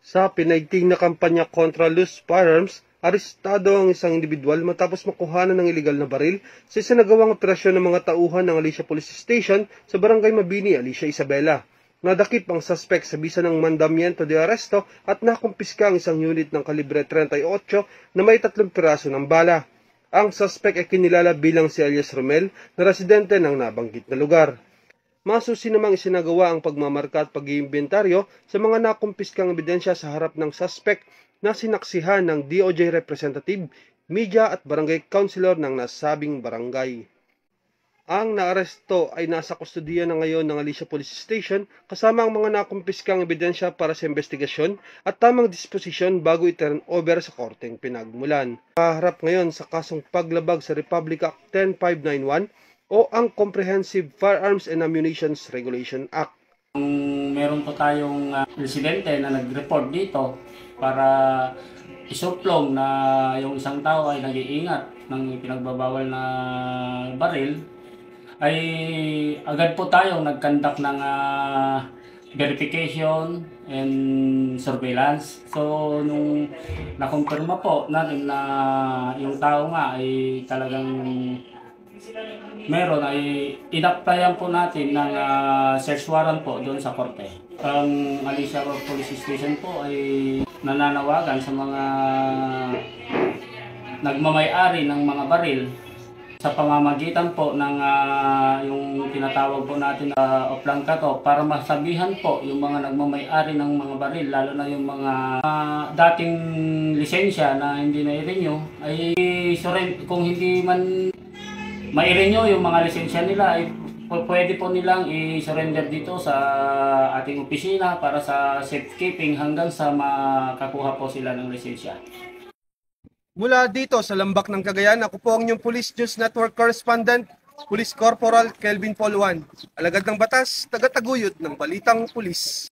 Sa pinaigting na kampanya kontra loose firearms, arestado ang isang individual matapos makuhanan ng ilegal na baril sa isinagawang operasyon ng mga tauhan ng Alicia Police Station sa Barangay Mabini, Alicia, Isabela. Nadakip ang suspect sa bisa ng mandamiento de aresto at nakumpiska ang isang unit ng kalibre 38 na may 3 piraso ng bala. Ang suspect ay kinilala bilang si alias Romel na residente ng nabanggit na lugar. Masusi namang isinagawa ang pagmamarka at pag-iimbentaryo sa mga nakumpiskang ebidensya sa harap ng suspect na sinaksihan ng DOJ representative, media at barangay councilor ng nasabing barangay. Ang naaresto ay nasa kustudiya na ngayon ng Alicia Police Station kasama ang mga nakumpiskang ebidensya para sa investigasyon at tamang disposisyon bago i-turn over sa korteng pinagmulan. Kaharap ngayon sa kasong paglabag sa Republic Act 10591 o ang Comprehensive Firearms and Ammunition Regulation Act. Meron po tayong residente na nag-report dito para isuplong na yung isang tao ay nag-iingat ng pinagbabawal na baril, ay agad po tayong nag-conduct ng verification and surveillance. So nung nakumpirma po natin na yung tao nga ay talagang meron, ay in-applyan po natin ng search warrant po doon sa korte. Ang Alicia Police Station po ay nananawagan sa mga nagmamay-ari ng mga baril sa pamamagitan po ng yung tinatawag po natin na offline cut-off para masabihan po yung mga nagmamay-ari ng mga baril, lalo na yung mga dating lisensya na hindi na-renew, ay kung hindi man ma-renew yung mga lisensya nila, ay pwede po nilang i-surrender dito sa ating opisina para sa safekeeping hanggang sa makakuha po sila ng lisensya. Mula dito sa Lambak ng Cagayan, ako po ang inyong Police News Network Correspondent, Police Corporal Kelvin Paul Juan, alagad ng batas, tagataguyod ng balitang pulis.